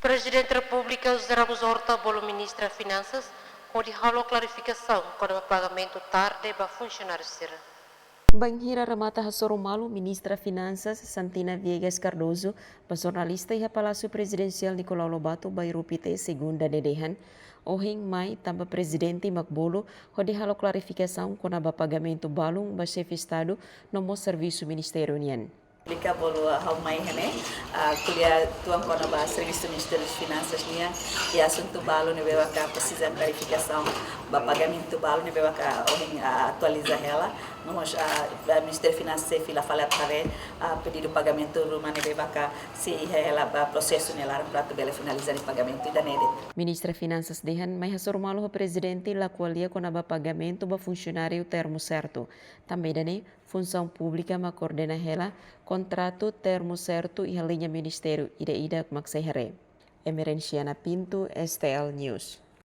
Presidente da República José Ramos Horta, bolo Ministra das Finanças, onde halo clarificação quando o pagamento tarde para funcionários ser. Banhira Ramata Hassorumalu, Ministra Finanças, Santina Viegas Cardoso, para jornalista e Palácio Presidencial Nicolau Lobato, Bairupite, segunda dedehan, ohing mai tambah Presidente Makbolo, onde halo clarificação quando o pagamento balung ba chefe Estado no serviço Ministério União. Lika bolo hau mai hene kuliah tuang kona ba Serviço do Ministério das Finanças nia e assunto balo ne bewa ka precisa clarificação ba pagamento balo ne bewa ka ohing atualiza ela nós Ministério Finanças fila fala tare pedido pagamento rumah ne bewa ka se ela ba processo ne lar prato bela finalizar o pagamento da nede. Ministra Finanças dehan mai hasormalo ho presidente la qualia con aba pagamento ba funcionário termo certo. Também dane função pública ma coordena ela contrato termo certo e a linha ministério ida maksehare. Emerenciana Pinto, STL News.